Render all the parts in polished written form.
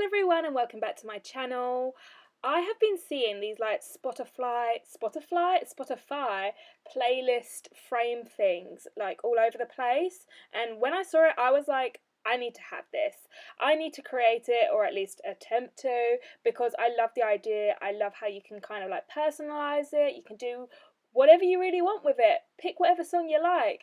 Hello everyone and welcome back to my channel. I have been seeing these like Spotify playlist frame things like all over the place, and when I saw it I was like, I need to have this. I need to create it, or at least attempt to, because I love the idea. I love how you can kind of like personalize it. You can do whatever you really want with it. Pick whatever song you like.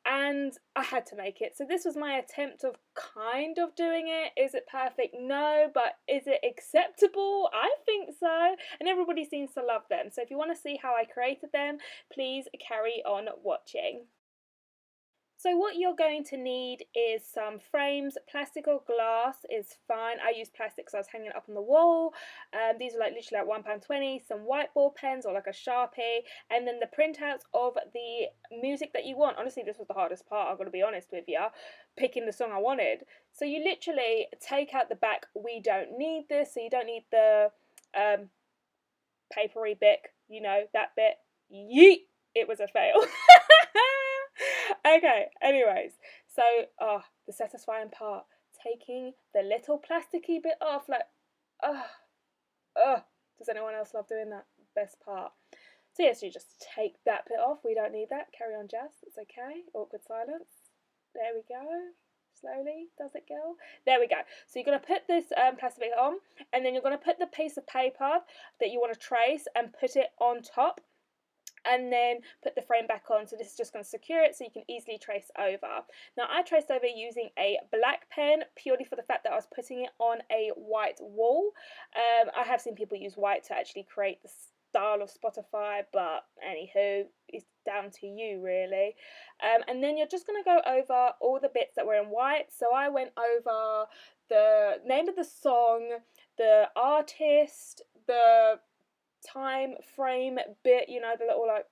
And I had to make it. So this was my attempt of kind of doing it. Is it perfect? No, but is it acceptable? I think so. And everybody seems to love them. So if you want to see how I created them, please carry on watching. So what you're going to need is some frames. Plastic or glass is fine. I use plastic because I was hanging it up on the wall. These are like literally like £1.20. Some whiteboard pens or like a Sharpie, and then the printouts of the music that you want. Honestly, this was the hardest part, I've got to be honest with you, picking the song I wanted. So you literally take out the back. We don't need this, so you don't need the papery bit, you know, that bit. Yeet! It was a fail. Okay, anyways, so the satisfying part, taking the little plasticky bit off, like, does anyone else love doing that? Best part. So yes, you just take that bit off. We don't need that. Carry on, Jazz. It's okay. Awkward silence. There we go. Slowly, does it, girl? There we go. So you're going to put this plastic bit on, and then you're going to put the piece of paper that you want to trace and put it on top, and then put the frame back on. So this is just going to secure it so you can easily trace over. Now I traced over using a black pen purely for the fact that I was putting it on a white wall. I have seen people use white to actually create the style of Spotify, but anywho, it's down to you really. And then you're just going to go over all the bits that were in white. So I went over the name of the song, the artist, the time frame bit, you know, the little like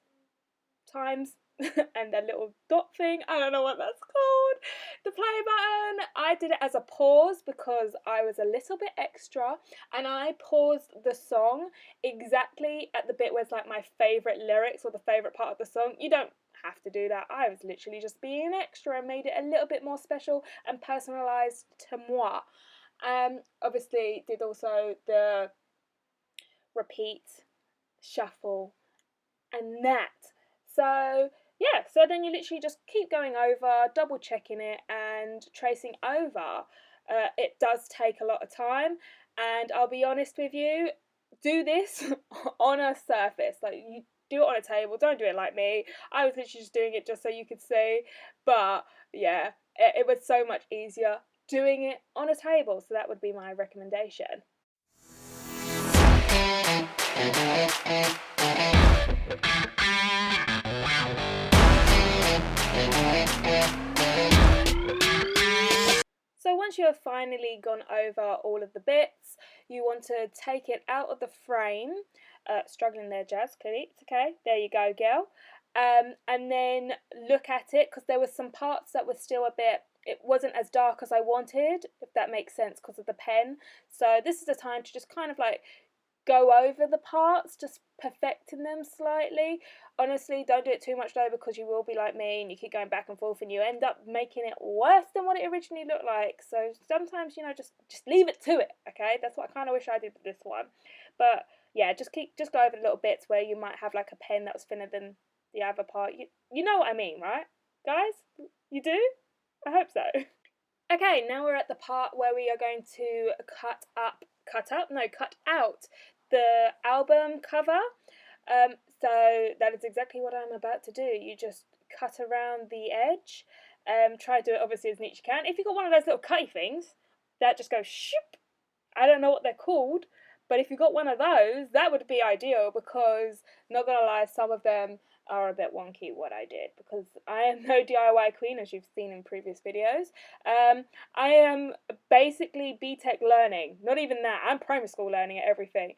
times and that little dot thing, I don't know what that's called, the play button. I did it as a pause because I was a little bit extra, and I paused the song exactly at the bit where it's like my favourite lyrics or the favourite part of the song. You don't have to do that. I was literally just being extra and made it a little bit more special and personalised to moi. Obviously did also the repeat, shuffle, and that. So yeah, so then you literally just keep going over, double checking it and tracing over. It does take a lot of time, and I'll be honest with you, do this on a surface. Like, you do it on a table, don't do it like me. I was literally just doing it just so you could see, but yeah, it was so much easier doing it on a table, so that would be my recommendation. So once you have finally gone over all of the bits, you want to take it out of the frame. Struggling there, Jazz, clearly, it's okay. There you go, girl. And then look at it, because there were some parts that were still a bit, it wasn't as dark as I wanted, if that makes sense, because of the pen. So this is the time to just kind of like go over the parts, just perfecting them slightly. Honestly, don't do it too much though, because you will be like me and you keep going back and forth and you end up making it worse than what it originally looked like. So sometimes, you know, just leave it to it, okay? That's what I kind of wish I did with this one. But yeah, just go over the little bits where you might have like a pen that was thinner than the other part. You know what I mean, right, guys? You do? I hope so. Okay, now we're at the part where we are going to cut out the album cover. So that is exactly what I'm about to do. You just cut around the edge. Try to do it obviously as neat as you can. If you've got one of those little cutty things that just goes shoop, I don't know what they're called, but if you've got one of those, that would be ideal, because not gonna lie, some of them are a bit wonky what I did, because I am no DIY queen, as you've seen in previous videos. I am basically BTEC learning, not even that, I'm primary school learning at everything.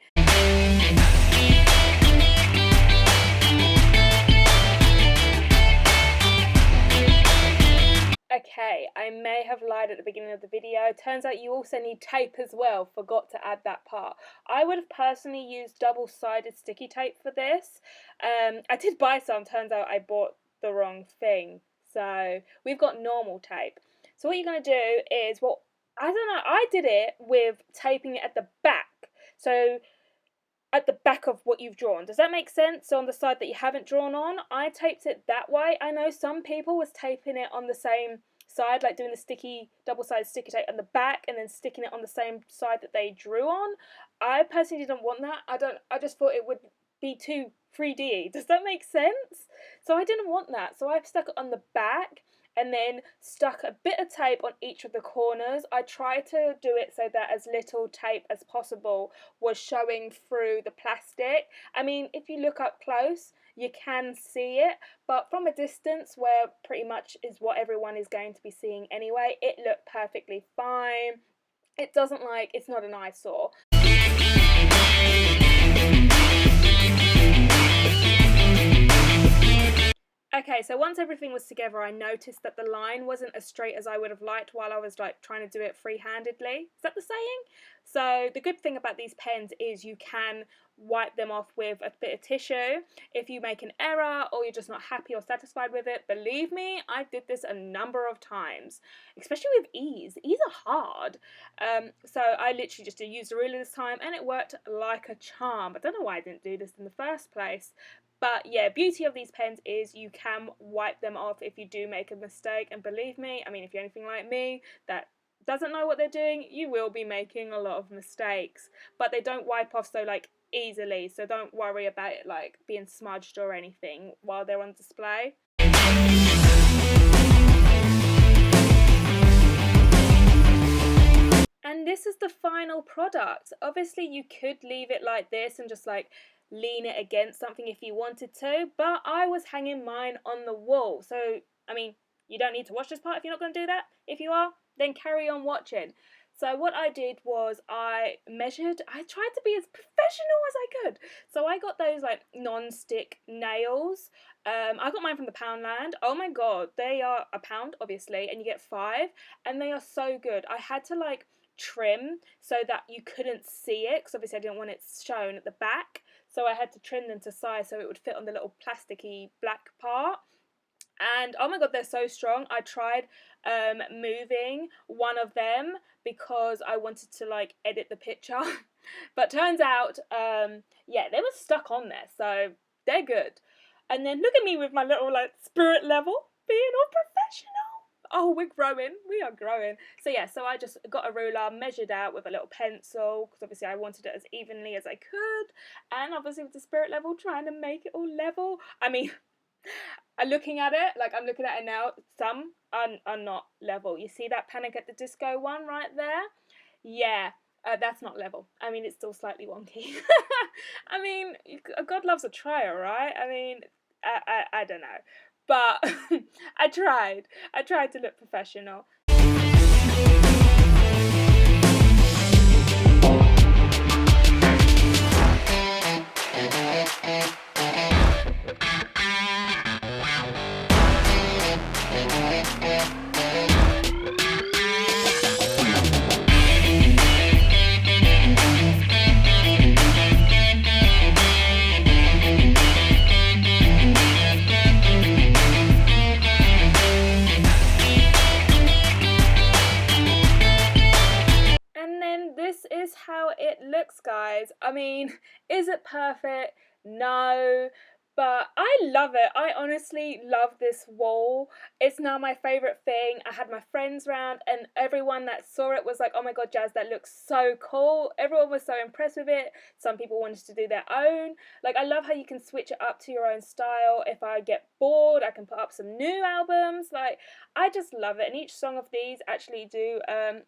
Okay, I may have lied at the beginning of the video. Turns out you also need tape as well. Forgot to add that part. I would have personally used double-sided sticky tape for this. I did buy some. Turns out I bought the wrong thing. So we've got normal tape. So what you're going to do is, what I don't know, I did it with taping it at the back. So at the back of what you've drawn. Does that make sense? So on the side that you haven't drawn on, I taped it that way. I know some people was taping it on the same side, like doing the sticky, double-sided sticky tape on the back and then sticking it on the same side that they drew on. I personally didn't want that. I just thought it would be too 3D. Does that make sense? So I didn't want that. So I stuck it on the back and then stuck a bit of tape on each of the corners. I tried to do it so that as little tape as possible was showing through the plastic. I mean, if you look up close, you can see it, but from a distance, where pretty much is what everyone is going to be seeing anyway, it looked perfectly fine. It doesn't like, it's not an eyesore. Okay, so once everything was together, I noticed that the line wasn't as straight as I would have liked while I was like trying to do it free-handedly. Is that the saying? So the good thing about these pens is you can wipe them off with a bit of tissue. If you make an error or you're just not happy or satisfied with it, believe me, I did this a number of times, especially with E's. E's are hard. So I literally just used a ruler this time and it worked like a charm. I don't know why I didn't do this in the first place. But yeah, beauty of these pens is you can wipe them off if you do make a mistake. And believe me, I mean, if you're anything like me that doesn't know what they're doing, you will be making a lot of mistakes. But they don't wipe off so like easily, so don't worry about it like being smudged or anything while they're on display. And this is the final product. Obviously you could leave it like this and just like lean it against something if you wanted to, but I was hanging mine on the wall. So, I mean, you don't need to watch this part if you're not going to do that. If you are, then carry on watching. So what I did was I measured, I tried to be as professional as I could. So I got those like non-stick nails. I got mine from the Poundland. Oh my god, they are £1 obviously, and you get 5, and they are so good. I had to like trim so that you couldn't see it because obviously I didn't want it shown at the back, so I had to trim them to size so it would fit on the little plasticky black part. And oh my god, they're so strong. I tried moving one of them because I wanted to like edit the picture but turns out yeah, they were stuck on there, so they're good. And then look at me with my little like spirit level being all professional. Oh, we're growing. We are growing. So yeah, so I just got a ruler, measured out with a little pencil, because obviously I wanted it as evenly as I could. And obviously with the spirit level, trying to make it all level. I mean, looking at it, like I'm looking at it now, some are not level. You see that Panic at the Disco one right there? Yeah, that's not level. I mean, it's still slightly wonky. I mean, God loves a trier, right? I mean, I don't know. But I tried. I tried to look professional. Is how it looks, guys. I mean, is it perfect? No, but I love it. I honestly love this wall. It's now my favourite thing. I had my friends round and everyone that saw it was like, oh my god, Jazz, that looks so cool. Everyone was so impressed with it. Some people wanted to do their own. Like, I love how you can switch it up to your own style. If I get bored, I can put up some new albums. Like, I just love it. And each song of these actually do,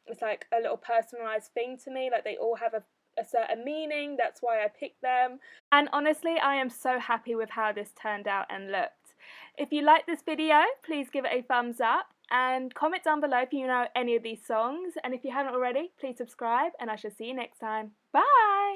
it's like a little personalised thing to me. Like, they all have a certain meaning. That's why I picked them. And honestly, I am so happy with how this turned out and looked. If you like this video, please give it a thumbs up and comment down below if you know any of these songs. And if you haven't already, please subscribe and I shall see you next time. Bye!